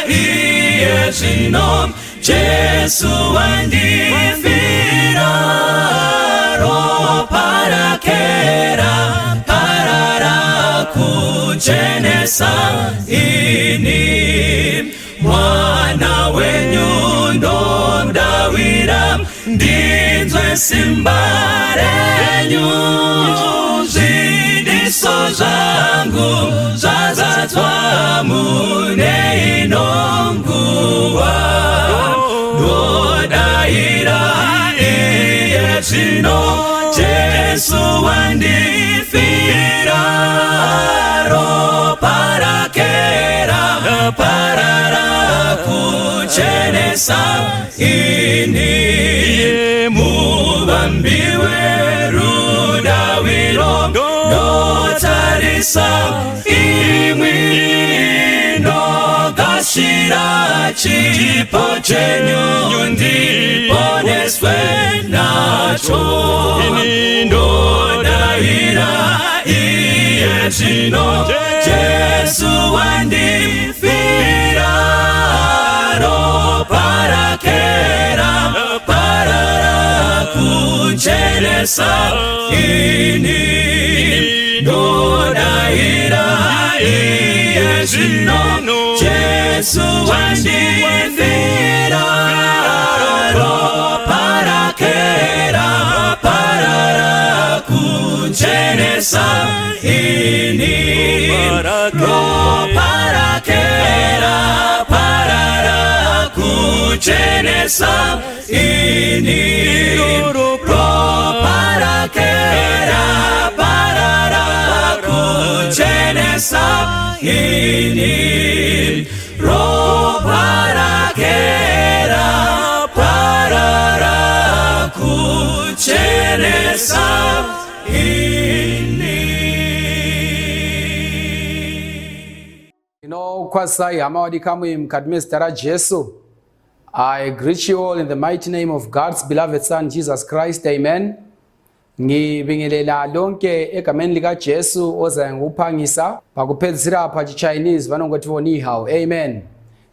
iye zvino Jesu wandifira ropa rake raparara kuchenesa ini mwana wenyu ndomdawira ndinzwe simba renyu zvidiso zvangu zvazadzwa mune inonguva ndodaira iye zvino Jesu wandifira ropa rake raparara kuchenesa ini muvambiwe rudawiro notarisa imwi nogashira chipo chenyu ndiponeswe nacho ndodaira iye zvino Jesu wandifira ropa rake raparara kuchenesa ini ndodaira iye zvino Jesu wandifira ropa rake raparara kuchenesa ini ropa rake raparara kuchenesa ini ropa rake raparara kuchenesa ini ropa rake raparara kuchenesa ini. Kwasai hamawadi kamwe mukati zita ra Jesu. I greet you all in the mighty name of God's beloved Son Jesus Christ. Amen. Ngibingelela lonke egameni lika Jesu oza nguphangisa pakupedzisira pa Chinese vanongoti ni hao. Amen.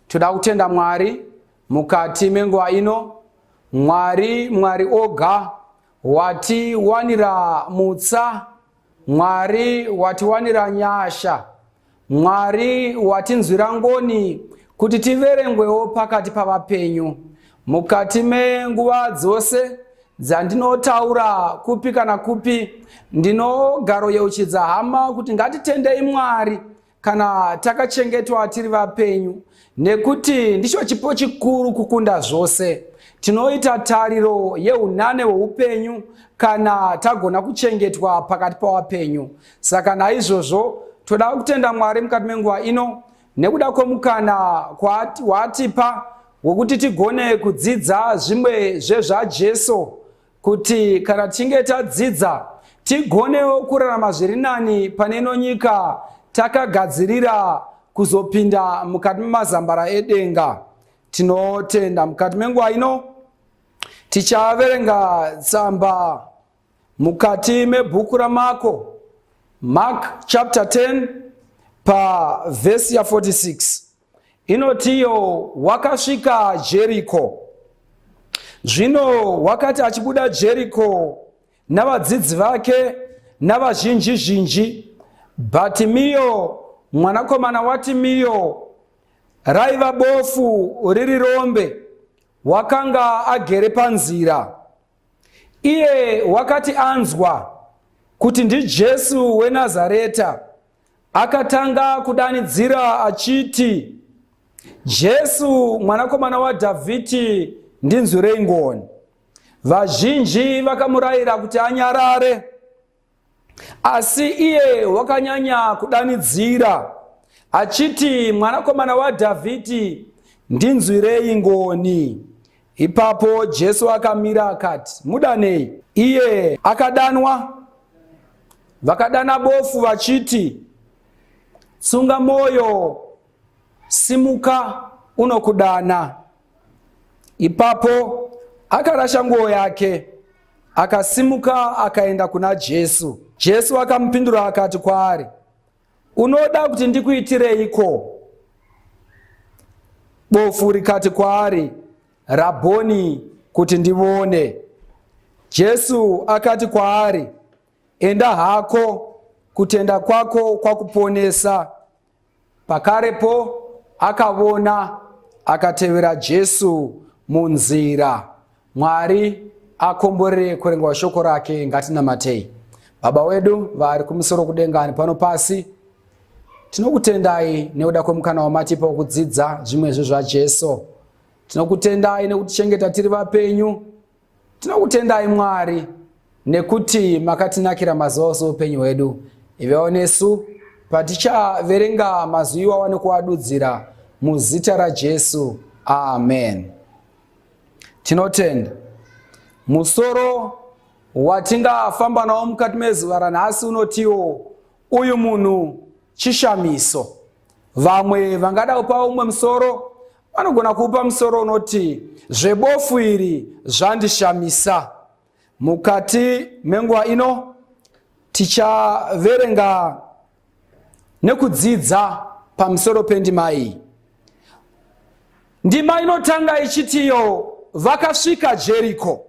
Toda kutenda Mwari mukati menguva ino. Mwari oga wati wanira mutsa, Mwari wati wanira nyasha, Mwari wati nzwira ngoni kuti tiverengwewo pakati pavapenyu. Mukati menguva dzose dzandinotaura kupi kana kupi ndinogaro yeuchidza hama kuti ngatitendei Mwari kana takachengetwa tiri vapenyu, nekuti ndicho chipo chikuru kukunda zvose. Tinoita tariro yeunane hweupenyu kana tagona kuchengetwa pakati pavapenyu. Saka naizvozvo toda kutenda Mwari mukati menguva ino nekuda kwomukana watipa wokuti tigone kudzidza zvimwe zvezvaJesu, kuti kana tinge tadzidza tigonewo kurarama zviri nani pane ino nyika takagadzirira kuzopinda mukati memazambara edenga. Tinotenda mukati menguva ino tichaverenga tsamba mukati mebhuku raMarko, Mark chapter 10 pa verse ya 46. Inotiyo wakasvika Jericho. Zvino wakati achibuda Jericho navadzidzi vake navazhinji, Bhatimio mwanakomana waTimio, raiva bofu riri rombe, wakanga agere panzira. Iye wakati anzwa kuti ndiJesu weNazareta, akatanga kudanidzira achiti, Jesu mwanakomana waDhavhidhi, ndinzwirei ngoni. Vazhinji vakamurayira kuti anyarare, asi iye wakanyanya kudanidzira achiti, mwanakomana waDhavhidhi, ndinzwirei ngoni. Ipapo Jesu akamira akati, mudanei. Iye akadanwa. Vakadana bofu vachiti, tsunga moyo, simuka, unokudana. Ipapo akarasha nguo yake, akasimuka akaenda kuna Jesu. Jesu akamupindura akati kwaari, unoda kuti ndikuitireiko? Bofu rikati kwaari, Rabhoni, kuti ndione. Jesu akati kwaari, enda hako, kutenda kwako kwakuponesa. Pakarepo akavona, akatevera Jesu munzira. Mwari akomborere kurenga shoko rake. Ngatinamatei. Baba wedu vari kumusoro kudengani pano pasi, tinokutendai nekuda kwemukana wamatipa wokudzidza zvimwe zvaJesu. Tinokutendai nekutichengeta tiri vapenyu. Tinokutendai Mwari nekuti makatinakira mazuva ose upenyu hwedu. Ivewo nesu patichaverenga mazwi iwawa nekuadudzira muzita raJesu. Amen. Tinotenda musoro watingafamba nawo mukati mezuva ranhasi unotiwo, uyu munhu chishamiso. Vamwe vangada kupa umwe musoro vanogona kupa musoro unoti, zvebofu iri zvandishamisa. Mukati menguva ino tichaverenga nekudzidza pamusoro pendima iyi. Ndima inotanga ichitiyo, vakasvika Jeriko.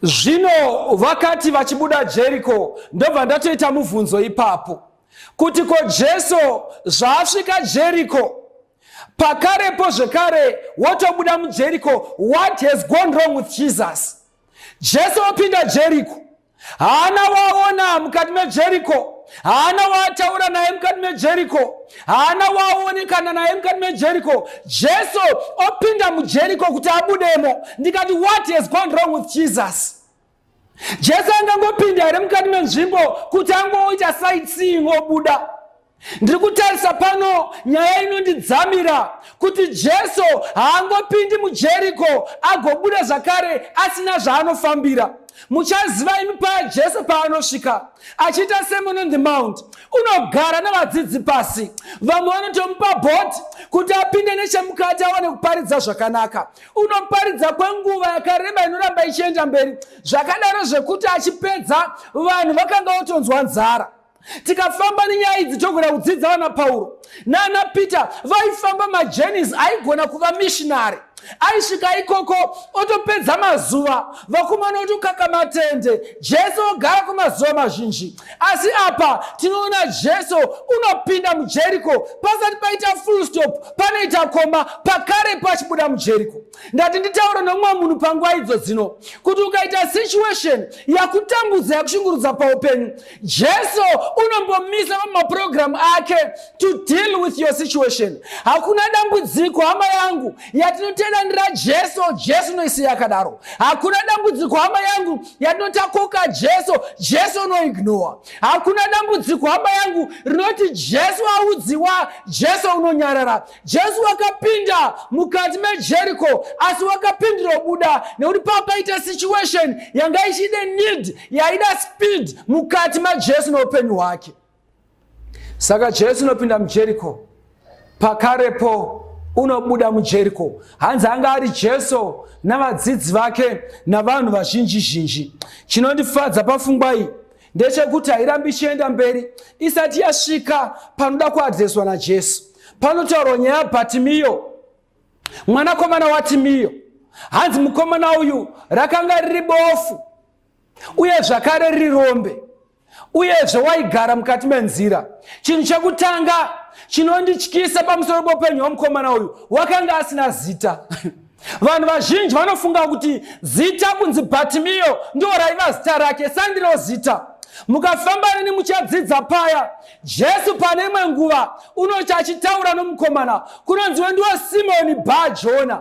Zvino vakati vachibuda Jeriko, ndobva ndatoita mubvunzo ipapo kuti ko Jesu zvaasvika Jeriko, pakarepo zvekare wotobuda muJeriko, what has gone wrong with Jesus? Jesu opinda Jeriko, haana waona mukati meJeriko, haana wataura naye mukati meJeriko, haana waonekana naye mukati meJeriko. Jesu opinda muJeriko kuti abudemo. Ndikati what has gone wrong with Jesus? Jesu angangopinda here mukati menzvimbo kuti angoita sightseeing obuda? Ndiri kutarisa pano nyaya inondidzamira kuti Jesu haangopindi muJeriko agobuda zvakare asina zvaanofambira. Muchaziva imi paya Jesu paanosvika achiita Sermon on the Mount, unogara navadzidzi pasi. Vamwe vanotomupa bhoti kuti apinde nechemukati awane kuparidza zvakanaka. Unoparidza kwenguva yakareba inoramba ichienda mberi, zvakadaro zvekuti achipedza vanhu vakanga votonzwa nzara. Tikafamba nenyaya idzi togona kudzidza vana Pauro nana Peter vaifamba majourneys aigona kuva missionary. Aisvika ikoko otopedza mazuva, vakomana otokaka matende. Jesu ogara kwemazuva mazhinji. Asi apa tinoona Jesu unopinda muJeriko, pasati paita full stop panoita koma, pakare pachibuda muJeriko. Ndati nditaura nomumwe munhu panguva idzo dzino kuti ukaita situation yakutambudza yakushungurudza paupenyu, Jesu unombomisa maprogram ake to deal with your situation. Hakuna dambudziko hama yangu yatinotenda ndira Jesu, Jesu noisiya yakadaro. Hakuna dambudziko hama yangu yatinotakoka Jesu, Jesu no ignore. Hakuna dambudziko hama yangu rinoti Jesu audziwa, Jesu unonyarara. Jesu wakapinda mukati meJeriko, asi wakapindira buda nekuti papaita situation yanga ichide need yaida speed mukati maJesu noupenyu hwake. Saka Jesu unopinda muJeriko, pakarepo unobuda muJeriko. Hanzi anga ari Jesu navadzidzi vake navanhu vazhinji zhinji. Chinondifadza pafungwa iyi ndechekuti hairambi ichienda mberi isati yasvika panoda kuadreswa naJesu. Panotaurwa nyaya yaBhatimiyo, mwanakomana waTimiyo. Hanzi mukomana uyu rakanga riri bofu, uye zvakare riri rombe, uyezve waigara mukati menzira. Chinhu chekutanga chinondityisa pamusoro poupenyu hwomukomana uyu, wakanga asina zita. Vanhu vazhinji vanofunga kuti zita kunzi Bhatimiyo ndo raiva zita rake, sandiro zita. Mukafamba neni muchadzidza paya, Jesu pane imwe nguva unoti achitaura nomukomana kunonzi ndiwo Simoni Bar-Jona.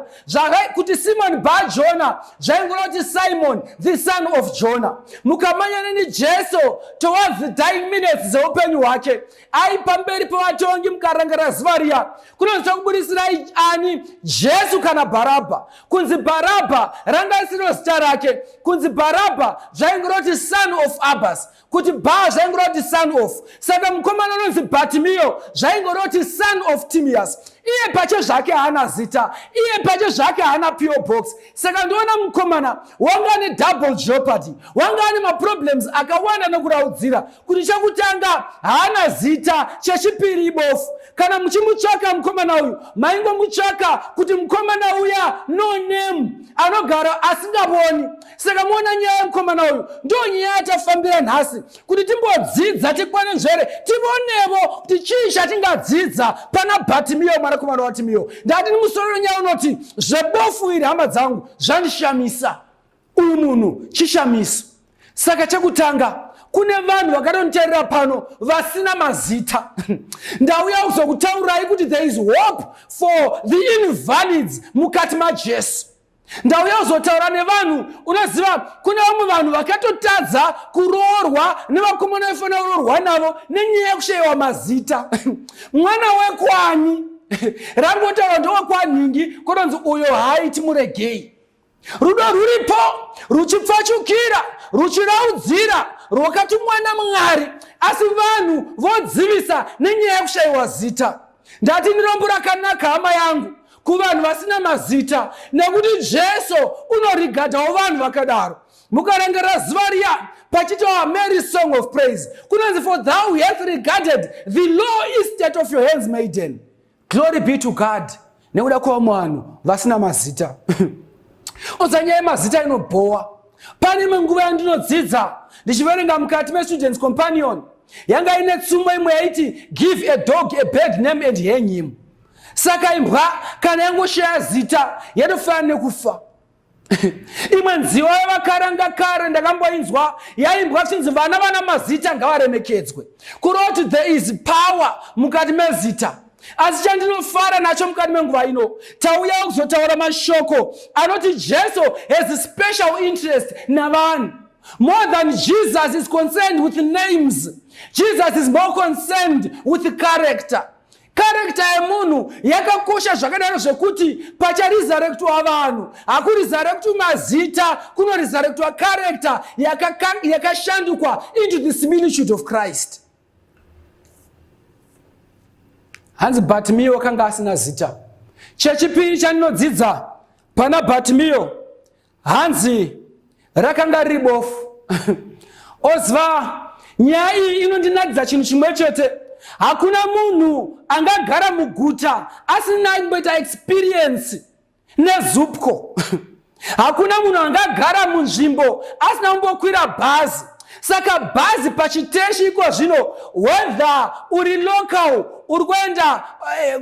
Kuti Simon Bar-Jona zvaingoroti Simon the son of Jonah. Mukamanya neni Jesu towards the dying minutes dzeupenyu hwake, aipamberi pavatongi mukarangarira zuva riya, kunonzi kubudisirai ani, Jesu kana Bharabha. Kunzi Bharabha ranga risiro zita rake. Kunzi Bharabha zvaingoroti son of Abbas, kuti Bar zvaingoroti son of. Saka mukomana unonzi Bhatimiyo zvaingoroti son of Timaeus. Iye pache zvake haana zita, iye pache zvake haana PO box. Saka ndoona mukomana wanga ane double jeopardy, wanga ane maproblems akawanda nokuraudzira. Kuti chekutanga haana zita, chechipiri ibofu, kana muchimutsvaka mukomana uyu maingomutsvaka kuti mukomana uya no name anogara asingaboni. Saka muona nyaya yemukomana uyu ndo nyaya yatafambira nhasi, kuti timbodzidza tikwane njere tionevo kuti chii chatingadzidza pana Bhatimiyo mwanakomana waTimiyo. Ndati ni musoro nyaya unoti zvebofu iri hama dzangu zvandishamisa, uyu munhu chishamiso. Saka chekutanga kune vanhu vakatonteerera pano vasina mazita. Ndauya kuzokutaurai kuti there is hope for the invalids mukati maJesu. Ndauya kuzotaura nevanhu, unoziva kune vamwe vanhu vakatotadza kuroorwa nevakomana vaifana kuroorwa navo nenyaya yekushayiwa mazita. Mwana wekwani rangotaura ndowekwaningi kotonzi uyo hai timuregei. Rudo ruripo ruchipfachukira ruchiraudzira rwakati mwana Mwari, asi vanhu vodzivisa nenyaya yekushayiwa zita. Ndati nirombo rakanaka hama yangu kuvanhu vasina mazita, nekuti Jesu unorigadhawo vanhu vakadaro. Mukarangara zuva riya pachitawa Mary song of praise kunonzi for thou hast regarded the low estate of your hands maiden. Glory be to God. Nekuda kuva vanhu vasina mazita. Uzanyaya mazita inobhowa. Pane imwe nguva yandinodzidza ndichiverenga mukati meStudents Companion, yanga ine tsumo imwe yaiti give a dog a bad name and hang him. Saka imbwa kana yangoshaya zita yanofanira nekufa. Imwe nziyo yavakaranga kare ndakamboinzwa yaimbwa chinzi vana vana mazita ngavaremekedzwe. Kuroti there is power mukati mezita. Asi chandinofara nacho mukati menguva ino, tauya kuzotaura mashoko anoti Jesu has a special interest navanhu. More than Jesus is concerned with names, Jesus is more concerned with character. Character yemunhu yakakosha zvakadaro zvekuti pacharizarektwa vanhu hakurizarektwa mazita, kunorizarektwa character yakashandukwa into the similitude of Christ. Hanzi Bhatimiyo wakanga asina zita. Chechipiri chandinodzidza pana Bhatimiyo hanzi rakanga ribofu. Ozva nyaya iyi inondinakidza chinhu chimwe chete. Hakuna munhu angagara muguta asina kumboita experience nezupko. Hakuna munhu angagara munzvimbo asina kumbokwira bhazi. Saka bhazi pachiteshi iko zvino, whether uri local uri kuenda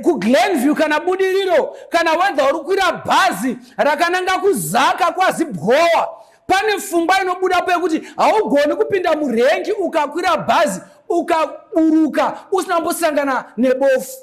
kuGlenview kana Budiriro, kana whether uri kukwira bhazi rakananga kuZaka kwaZibhgowa, pane pfungwa inobudapo yekuti haugoni kupinda murengi ukakwira bhazi ukaburuka usina kumbosangana nebofu.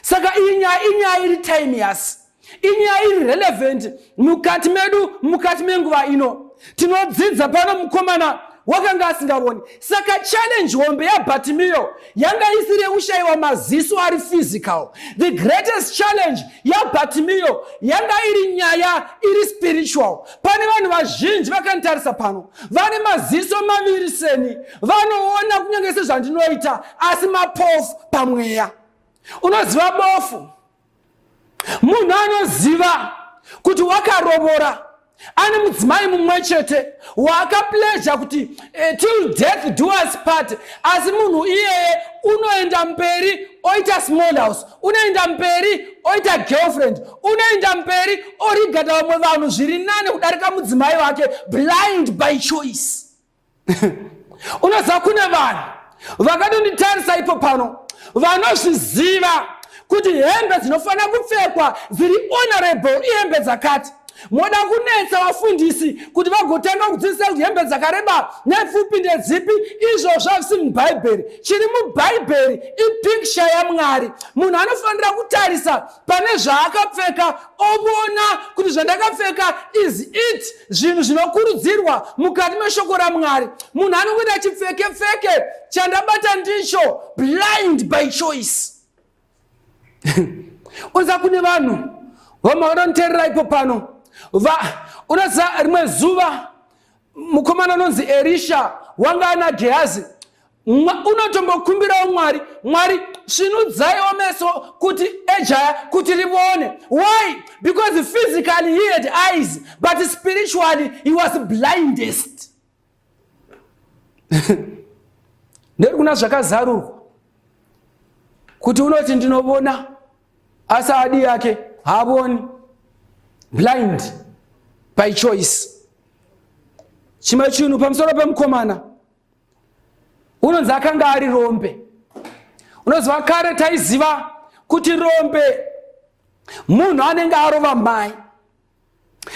Saka inyaya iri timeless, inyaya iri relevant mukati medu, mukati menguva ino. Tinodzidza pano mukomana wakanga asingaboni. Saka challenge hombe yaBhatimiyo yanga isiri yekushayiwa maziso ari physical. The greatest challenge yaBhatimiyo yanga iri nyaya iri spiritual. Pane vanhu vazhinji vakantarisa pano vane maziso maviri seni, vanoona kunyange sezvandinoita asi mapofu pamweya. Unoziva bofu? Munhu anoziva kuti wakarovora ane mudzimai mumwe chete wakapledza kuti till death do us part, asi munhu iyeye unoenda mberi oita small house, unoenda mberi oita girlfriend, unoenda mberi origada vamwe vanhu zviri nane kudarika mudzimai wake, blind by choice. Unoziva kune vanhu vakatonitarisa ipo pano vanozviziva kuti hembe dzinofanira kupfekwa dziri honorable ihembe dzakati. Moda kunetsa vafundisi kuti vagotanga kudzidzisa kuti hembe dzakareba nepfupi ndedzipi, izvozvo havisi mubhaibheri. Chiri mubhaibheri ipicture yaMwari. Munhu anofanira kutarisa pane zvaakapfeka obona kuti zvandakapfeka is it zvinhu zvinokurudzirwa mukati meshoko raMwari. Munhu anokuita chipfeke chandabata ndicho, blind by choice. Unoziva kune vanhu vamavanonteerera ipo pano, unoziva rimwe zuva mukomana anonzi Elisha wanga ana Gehazi unotombokumbirawo Mwari svinudzaiwo meso kuti ejaya kuti rione. Why? Because physically he had eyes but spiritually he was blindest. Ndiri kuna zvakazarurwa kuti unoti ndinobona asi adi yake haaboni. Blind by choice. Chimwe chinhu pamusoro pemukomana unonzi akanga ari rombe. Unoziva kare taiziva kuti rombe munhu anenge arova mai.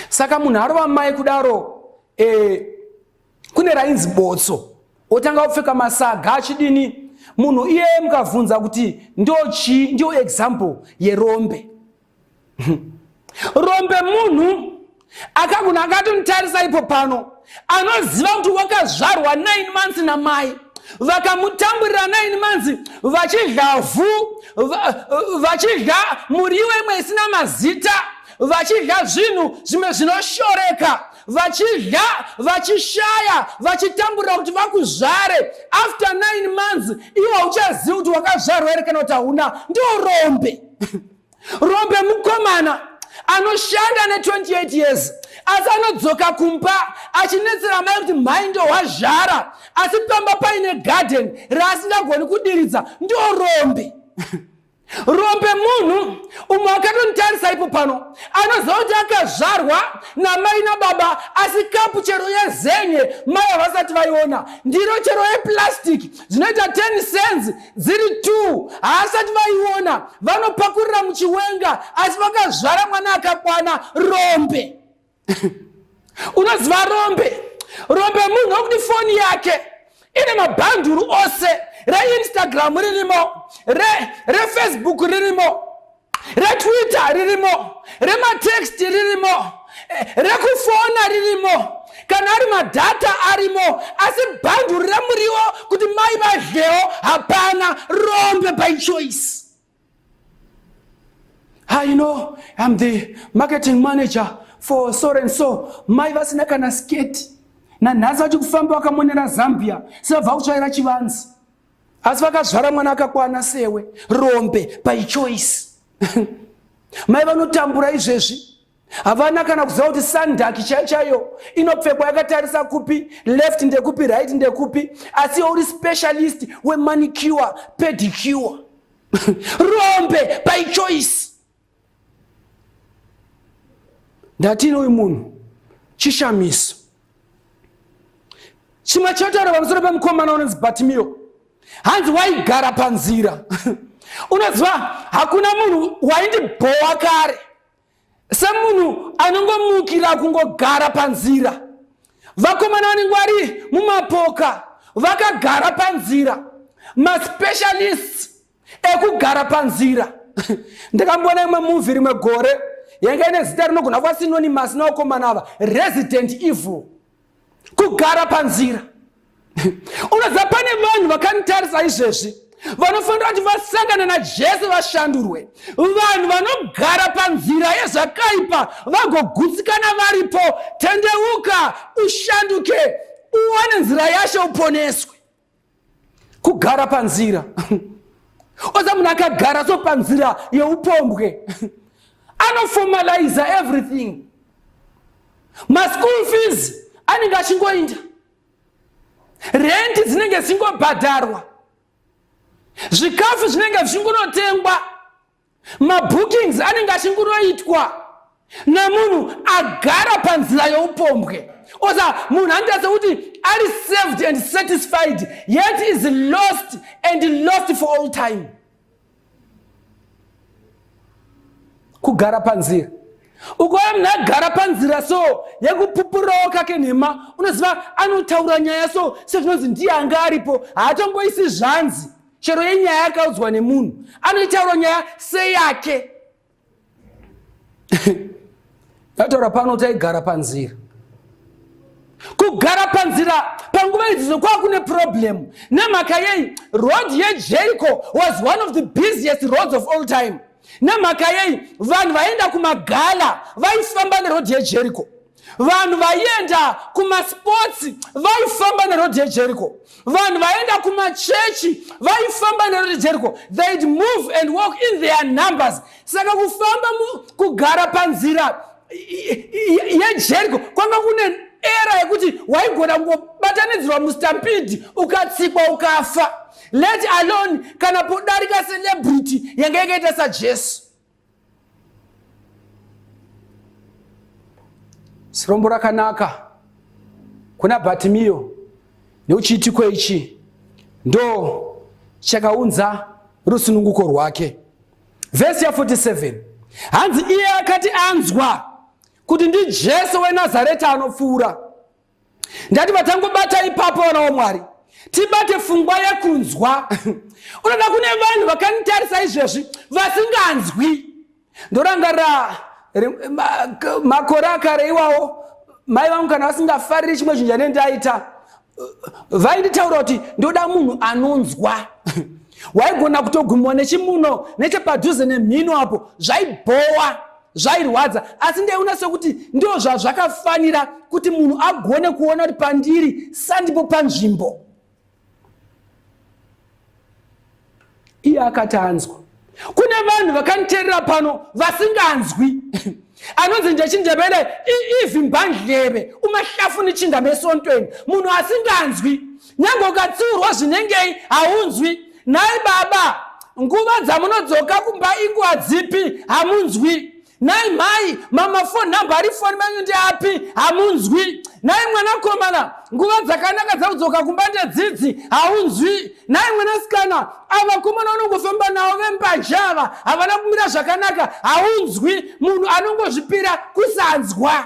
Saka munhu arova mai kudaro kune rainzi botso. Otanga kupfeka masaga achidini. Munhu iye mukavhunza kuti ndio example yerombe. Rombe munhu akagona akatomutarisa ipo pano anoziva kuti wakazvarwa 9 months namai. Vakamutamburira 9 months vachidya vhu, vachidya muriwo imwe isina mazita, vachidya zvinhu zvimwe zvinoshoreka, vachidya vachishaya, vachitamburira kuti vakuzvare. After 9 months iwe uchaziva kuti wakazvarwa here kana kuti hauna. Ndio rombe. Rombe mukomana anoshanda ne28 years asi anodzoka kumba achinetsera mai kuti mai ndo wazvara asi pamba paine garden raasingagoni kudiridza. Ndio rombe. Rombe munhu umwe akatomutarisa ipo pano anoziva kuti akazvarwa namai nababa asi kapu chero yezenye mai havasati vaiona. Ndiro chero yeplastic zvinoita 10 cents dziri 2 haasati vaiona. Vanopakurira muchiwenga asi vakazvara mwana akakwana. Rombe. Unoziva rombe. Rombe munhu wokuti foni yake ine mabhanduru ose. Instagram ririmo, Facebook ririmo, Twitter ririmo, matext ririmo, kufona ririmo, kana ari madata arimo, asi bhanduru ramuriwo kuti mai vadleo hapana. Rombe by choice. You know, I'm the marketing manager for so and so. Mai vasina kana skate. Na nhasi vachikufamba vakamonera Zambia sebva kutsvaira chivanzi asi vakazvara mwana akakwana sewe. Rombe by choice. Mai vanotambura izvezvi havana kana kuziva kuti sandaki chayo inopfekwa yakatarisa kupi, left ndekupi, right ndekupi, asi uri specialist wemanicure pedicure. Rombe by choice. Ndatino uyu munhu chishamiso. Chimwe chotaura pamusoro pemukomana unonzi Batimio. Hanzi waigara panzira. Unoziva hakuna munhu waindibhowa kare semunhu anongomukira kungogara panzira. Vakomana vanenge vari mumapoka vakagara panzira. Maspecialists ekugara panzira. Ndakambona imwe movie rimwe gore yanga ine zita rinogona kuva synonymous nawakomana ava, Resident Evil. Kugara panzira. Unoziva pane vanhu vakanitarisa izvezvi vanofanira kuti vasangana naJesu vashandurwe. Vanhu vanogara panzira yezvakaipa vagogutsikana varipo. Tendeuka ushanduke uwane nzira yashe uponeswe. Kugara panzira. Oza munhu akagara so panzira yeupombwe anoformalize everything. School fees anenge achingoinda, rent dzinenge dzingobhadharwa, zvikafu zvinenge zvichingonotengwa, mabookings anenge achingoitwa namunhu agara panzira youpombwe. Oza munhu anotaridza kuti ari saved and satisfied yet is lost and lost for all time. Kugara panzira. Ukoya munhu agara panzira so yekupupurawo kake nhema, unoziva anotaura nyaya so sezvinonzi ndiye anga aripo, haatongoisi zvanzi chero yenyaya yakaudzwa nemunhu, anoitaura nyaya seyake. Taura pano taigara panzira. Kugara panzira panguva idzidzo kwakune problem. Nemhaka yei road yeJericho was one of the busiest roads of all time. Nemhaka yei vanhu vaenda kumagala vaifamba neroad yeJericho. Vanhu vaienda kumasports vaifamba neroad yeJericho. Vanhu vaenda kumachechi vaifamba neroad yeJericho. They'd move and walk in their numbers. Saka kufamba kugara panzira yeJericho kwanga kune era yekuti waigona kungobatanidzirwa mustampede ukatsikwa ukafa. let alone kana podarika celebrity yanga yakaita saJesu. Sirombo rakanaka kuna Bhatimio neuchiitiko ichi ndo chakaunza rusununguko rwake. Verse ya 47, hanzi iye akati anzwa kuti ndi Jesu weNazareta anopfuura. Ndati vatangobata ipapo vana vaMwari, tibate pfungwa yekunzwa. Unoda kune vanhu vakanitarisa izvezvi vasinganzwi. Ndorangarira makore akare iwawo mai vangu kana vasingafariri chimwe chinhu chanendaita vainditaura kuti ndoda munhu anonzwa. Waigona kutogumwa nechimuno nechepadhuze nemhino apo zvaibhowa zvairwadza, asi ndeiona sekuti ndio zvakafanira kuti munhu agone kuona kuti pandiri sandipo panzvimbo. Iye akati anzwa. Kune vanhu vakaniterera pano vasinganzwi. Anonzi ndechindebele ivimbandlebe umahlafu nichinda mesontweni, munhu asinganzwi. Nyange ukatsiurwa zvinengei haunzwi. Nai baba, nguva dzamunodzoka kumba inguva dzipi hamunzwi. Nai mai, mama phone number ari phone manyu ndeapi hamunzwi. Nai mwanakomana, nguva dzakanaka dzakudzoka kumba ndedzidzi haunzwi. Nai mwanasikana, avakomana unongofamba navo vembajava havana kumira zvakanaka haunzwi. Munhu anongozvipira kusanzwa.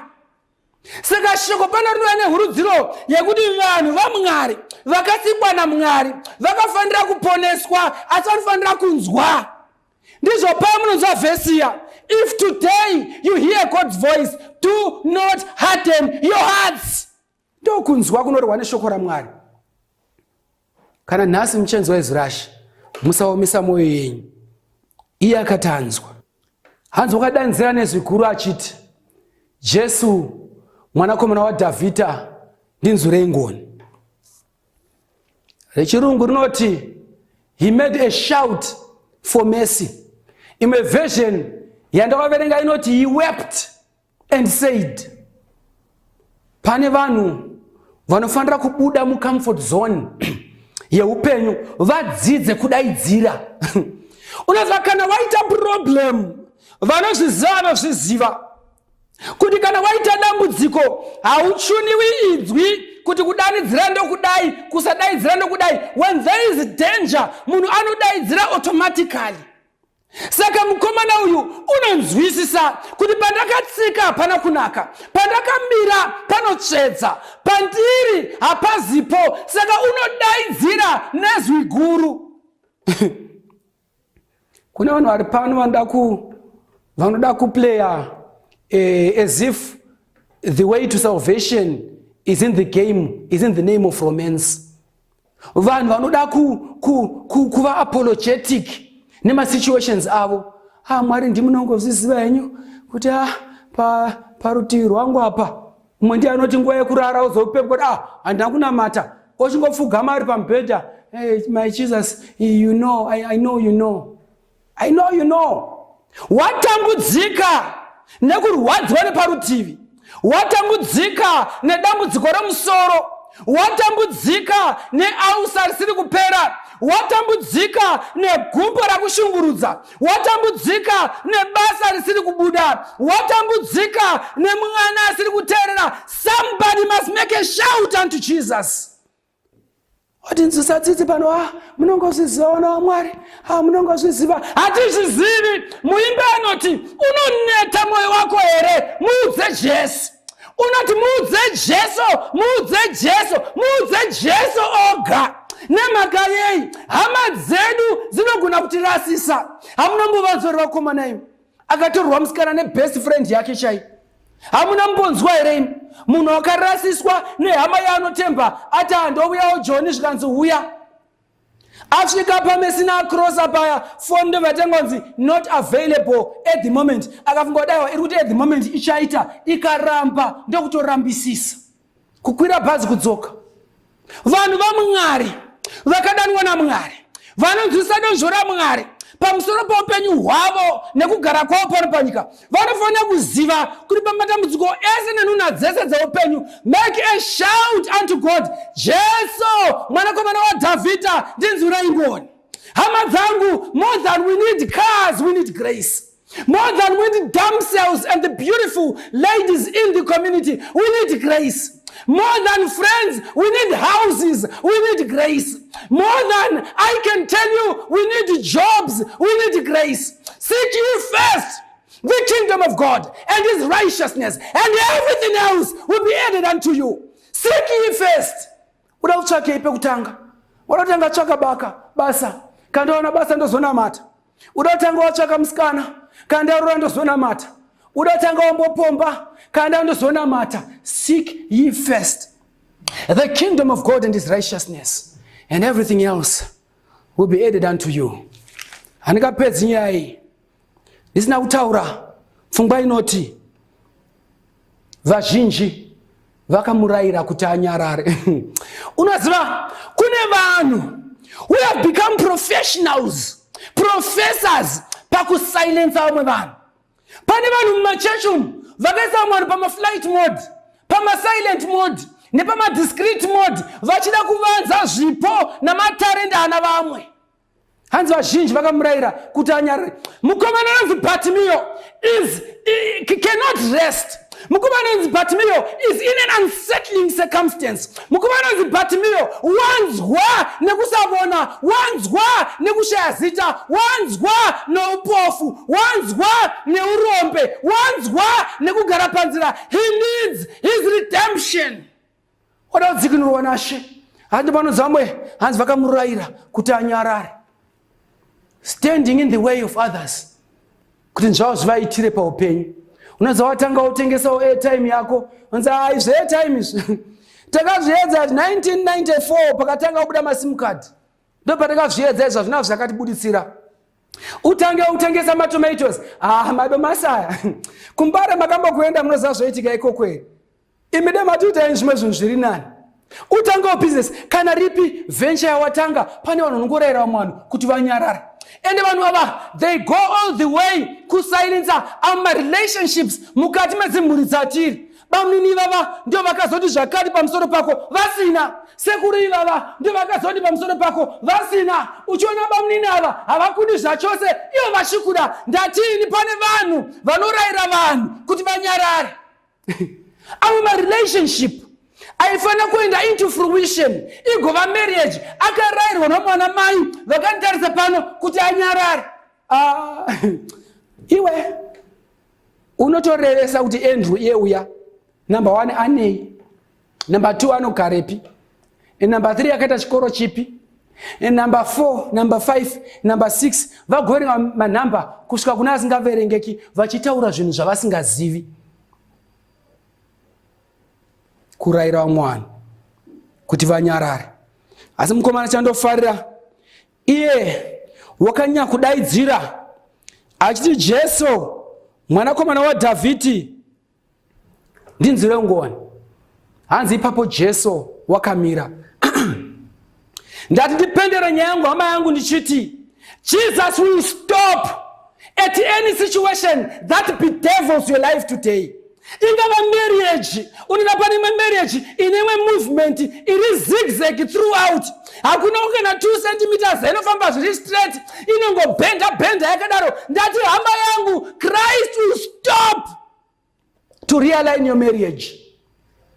Saka shoko pano rinova nehurudziro yekuti vanhu vaMwari vakasikwa naMwari vakafanira kuponeswa asi vanofanira kunzwa. Ndizvo pamunonzwa vhesi ya, if today you hear God's voice, do not harden your hearts. Ndokunzwa kunorehwa neshoko raMwari. Kana nhasi muchenzi weZurashi, musaomesa mwoyo yenyu. Iye akati anzwa. Hanzi wakadanzira nezvikuru achiti, Jesu mwanakomana waDhavhidha ndinzwi rengoni. Rechirungu rinoti, he made a shout for mercy. Imwe version yandakaverenga inoti, he wept and said. Pane vanhu vanofanira kubuda mucomfort zone yeupenyu vadzidze kudaidzira. Unazva kana waita problem vanozviziva kuti kana waita dambudziko hauchuniwi idzwi kuti kudanidzira ndokudai kusadaidzira ndokudai. When there is danger munhu anodaidzira automatically. Saka mukomana uyu unonzwisisa kuti pandakatsika pana kunaka, pandakamira panotsvedza, pandiri hapazipo. Saka unodaidzira nezwi guru. Kuna vanhu vari pano vanoda kuplaya as if the way to salvation is in the game, is in the name of romance. Vanhu vanoda kuva apologetic nema situations avo. Mwari ndimunongozviziva henyu kuti parutivi rwangu apa mumwe ndiye anoti nguva yekurara uzopepa kuti handina kunamata ochingopfugama ari pamubhedha. Hey, my Jesus, you know, I know you know. I know you know. Watambudzika nekurwadzwa neparutivi, watambudzika nedambudziko remusoro, watambudzika neausa risiri kupera, watambudzika negumbo rakushungurudza, watambudzika nebasa risiri kubuda, watambudzika nemwana asiri kuteerera. Somebody must make a shout unto Jesus. Watinzisa tsitsi pano, munongozviziva na Mwari, munongozviziva. Hatizvizivi. Muimbe anoti unoneta mwoyo wako here, muudze Jesu. Unoti muudze Jesu, muudze Jesu, muudze Jesu oga. Nemhaka yei hama dzedu dzinogona kutirasisa. Hamunombovanzwa vakomana imi akatorwa musikana nebest friend yake chai. Hamuna mbonzwa here munhu akarasiswa nehama yaanotemba ati handouyawo John zvikanzi uya. Asvika pamesina cross apaya phone ndovatangonzi not available at the moment. Akafunga daiwa iri kuti at the moment ichaita ikaramba ndokutorambisisa kukwira bhazi kudzoka. Vanhu vaMwari vakadanwa naMwari vanonzwisa donzvo raMwari pamusoro paupenyu hwavo nekugara kwavo pano panyika. Vanofanira kuziva kuti pamatambudziko ese nenhunha dzese dzeupenyu, make a shout unto God, Jesu mwanakomana waDhavhidha ndinzwira ngoni. Hama dzangu, more than we need cars, we need grace. More than we need damsels and the beautiful ladies in the community, we need grace. More than friends, we need houses, we need grace. More than I can tell you, we need jobs, we need grace. Seek ye first the kingdom of God and his righteousness, and everything else will be added unto you. Seek ye first. Uda utsvake pekutanga. Uda tsvaka basa. Kana una basa ndozonamata. Uda tanga watsvaka musikana. Kana urora ndozonamata. Uda tanga wambopomba. Kana ndozonamata. Seek ye first the kingdom of God and his righteousness, and everything else will be added unto you. Handikapedzi nyaya iyi. Ndisina kutaura pfungwa inoti vazhinji vakamurayira kuti anyarare. Unoziva kune vanhu who have become professionals, professors pakusilence vamwe vanhu. Pane vanhu mumachechi umu vakaisa vamwe vanhu pamaflight mode, pamasilent mode nepama-discreet mode, vachida kuvanza zvipo namatarenda ana vamwe. Hanzi vazhinji vakamurayira kuti anyarare. Mukomana anonzi Bartimaeus cannot rest. Mukomana anonzi Bartimaeus is in an unsettling circumstance. Mukomana anonzi Bartimaeus wanzwa nekusavona, wanzwa nekushaya zita, wanzwa noupofu, wanzwa neurombe, wanzwa nekugara panzira. He needs his redemption. Oda kudzikinurwa naShe. Handi vanozamwe hanzi vakamurayira kuti anyarare. Standing in the way of others. Kuti nzvavo zvivaitire paupenyu. Unoza watanga utengesawo airtime yako. Unza izve airtime izvi. Takazviedza 1994 pakatanga kubuda maSIM card. Ndo patakazviedza izvo zvinazvo zvakatibuditsira. Utange utengesa matomatoes. Madomasi aya. Kumbare makambokuenda munoziva zvoitika ikoko here. Imide matuita zvimwe zvinhu zviri nani. Utanga business kana ripi venture yawatanga, pane vanhu vanongorayira vanhu kuti vanyarara. And vanhu ava, they go all the way kusilenza relationships mukati medzimhuri dzatiri. Bamnini ivava ndio vakazoti zvakati pamusoro pako vasina. Sekuru ivava ndio vakazoti pamusoro pako vasina. Uchiona bamnini ava havakudi zvachose, ivo vachikuda. Ndatini pane vanhu vanorayira vanhu kuti vanyarare. Our relationship aifana kuenda into fruition. Igova marriage akarayirwa nomwana mai vakantarisa pano kuti anyarare. Iwe unotorevesa kuti Andrew yeuya number 1 anei, number 2 anogarepi, number 3 akaita chikoro chipi, number 4, number 5, number 6 vagorenga manhamba kusvika kuna asingaverengeki vachitaura zvinhu zvavasingazivi. Kurayira vamwe kuti vanyarare. Asi mukomana chandofarira iye wakanyanya kudaidzira achiti Jesu mwanakomana waDhavhidhi ndinzwire ngoni. Hanzi ipapo Jesu wakamira. Ndati ndipendera nyaya yangu hama yangu ndichiti Jesus will stop at any situation that bedevils your life today. Ingava marriage, unina pane marriage inewe movement iri zigzag throughout. Hakuna ukena 2 cm inofamba zviri straight, inongo benda yakadaro. Ndati hama yangu, Christ will stop to realign your marriage.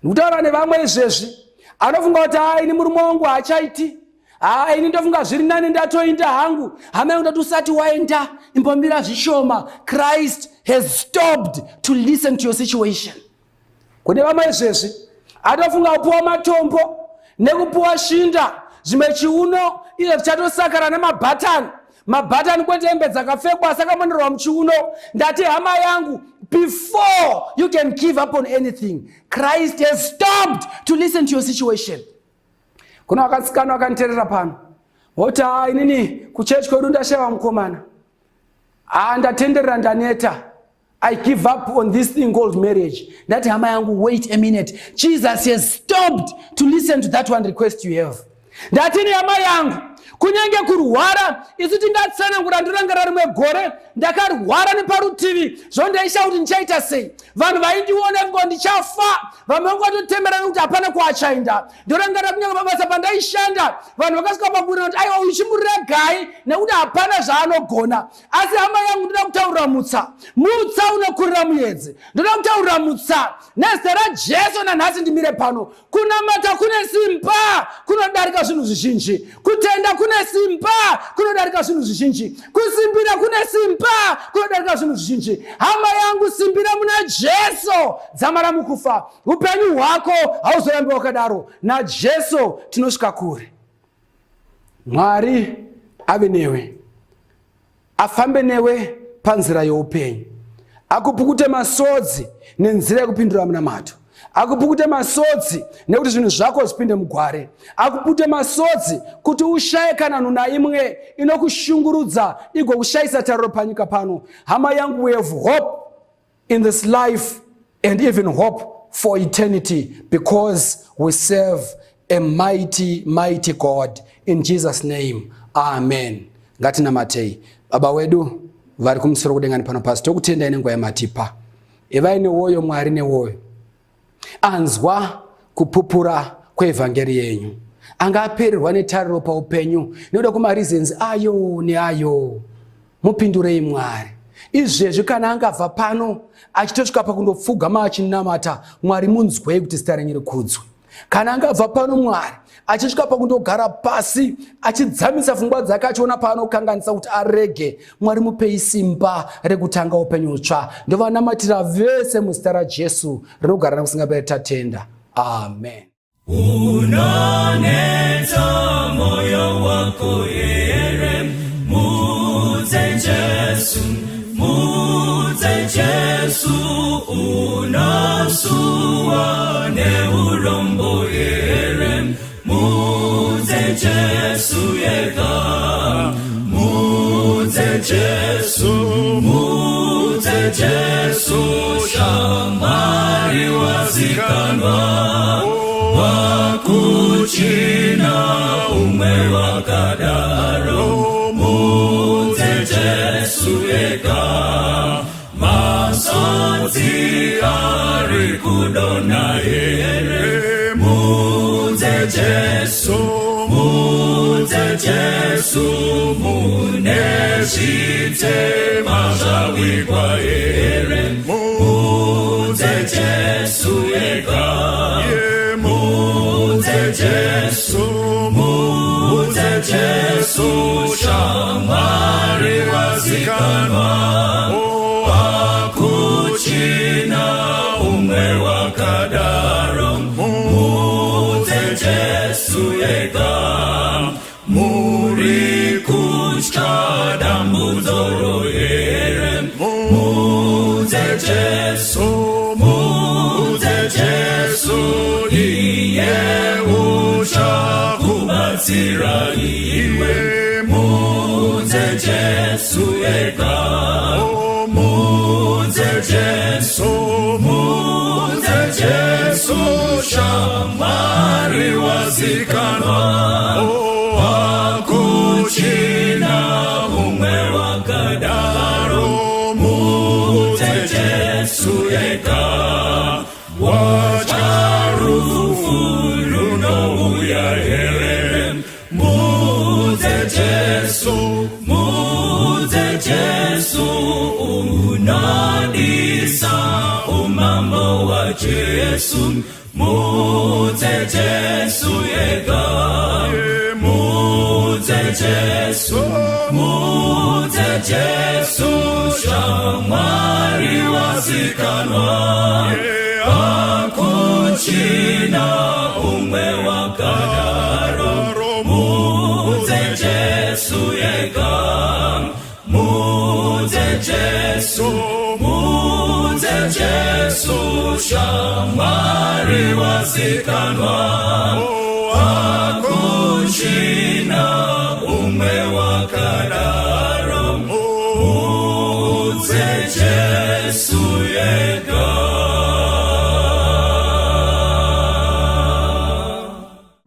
Ndutaura nevamwe izvezvi anofunga kuti ini murume wangu hachaiti, ini ndofunga zviri nani ndatoinda hangu. Hama yangu ndati usati waenda imbomira zvishoma. Christ has stopped to listen to your situation. Kune vamwe izvezvi anofunga kupuwa matombo nekupuwa shinda zvimwe chiuno izvo zvichatosakara nemabhatani kwete hembe dzakapfekwa sakamonerwa muchiuno. Ndati hama yangu, before you can give up on anything, Christ has stopped to listen to your situation. Kuna wakasikana wakaniterera pano voti inini kuchechi kwedu ndasheva mukomana, ndatenderera ndaneta, I give up on this thing called marriage. Ndati hama yangu, wait a minute, Jesus has stopped to listen to that one request you have. Ndati ni hama yangu, kunyange kurwara. Isu tingatsanangura ndorangarira rimwe gore ndakarwara neparutivi zvondaisha kuti ndichaita sei. Vanhu vaindiona ngo ndichafa, vamwe vangototemerana kuti hapana kwachaenda. Ndorangarira kunyange mabasa pandaishanda vanhu vakasvika pakurira kuti aiwa uyu chimuregai nekuti hapana zvaanogona. Asi hama yangu ndoda kutaurira mutsa unokurira muedzi. Ndoda kutaurira mutsa nezita raJesu nanhasi ndimire pano. Kunamata kune simba kunodarika zvinhu zvizhinji. Kutenda kune simba kunodarika zvinhu zvizhinji. Kusimbira kune simba kunodarika zvinhu zvizhinji. Hama yangu, simbira muna Jesu, dzamara mukufa. Upenyu hwako hauzorambi wakadaro. naJesu tinosvika kure. Mwari ave newe, afambe newe panzira youpenyu, akupukute masodzi nenzira yekupindura munamato, akupukute masodzi nekuti zvinhu zvako zvipinde mugware, akupukute masodzi kuti ushaye kana nhuna imwe inokushungurudza igokushayisa tariro panyika pano. Hama yangu, we have hope in this life and even hope for eternity because we serve a mighty, mighty God. In Jesus' name, amen. Ngatina matei. Baba wedu vari kumusoro kudengani pano pasi, tokutenda ine nguva yamatipa. Evaine woyo Mwari newoyo anzwa kupupura kwevhangeri yenyu, anga apererwa netariro paupenyu nekuda kwamareasons ayo neayo. Mupindurei Mwari. Izvezvi kana angabva pano achitosvika pakundopfugama achinamata, Mwari munzwei kuti zita renyu rikudzwe. Kana angabva pano Mwari achisvika pakundogara pasi achidzamisa pfungwa dzake achiona paanokanganisa kuti arege, Mwari mupei simba rekutanga upenyu utsva. Ndovanamatira vese muzita raJesu rinogara nokusingaperi tatenda. Amen. Unoneta moyo wako here, mudze Jesu, mudze Jesu, unasuwa neurombo here, mudze Jesu yega, mudze Jesu, mudze Jesu, shamari wazikanwa, wakuchina umwe wakadaro, mudze Jesu yega, masodzi ari kudona here, mudze Jesu, mudze Jesu, mune zvitema zvawikwa here, mudze Jesu yega, mudze Jesu, mudze Jesu, shamwari wazikanwa, wakuchina umwe wakadaro, mudze Jesu yega, muri kutya dambudzoro here, mudze Jesu, mudze Jesu, iye uchakubatsira iwe, mudze Jesu yega, mudze Jesu, mudze Jesu, shamwari wazikanwa, wakuchina umwe wakadaro, mudze Jesu yega, wacharufu runouya here, mudze Jesu, mudze Jesu, unadisa umambo wa Jesu, mudze Jesu yega, mudze Jesu, mudze Jesu, shamwari wazikanwa, wakuchina umwe wakadaro, mudze Jesu yega, mudze Jesu, mudze Jesu, shamwari wazikanwa,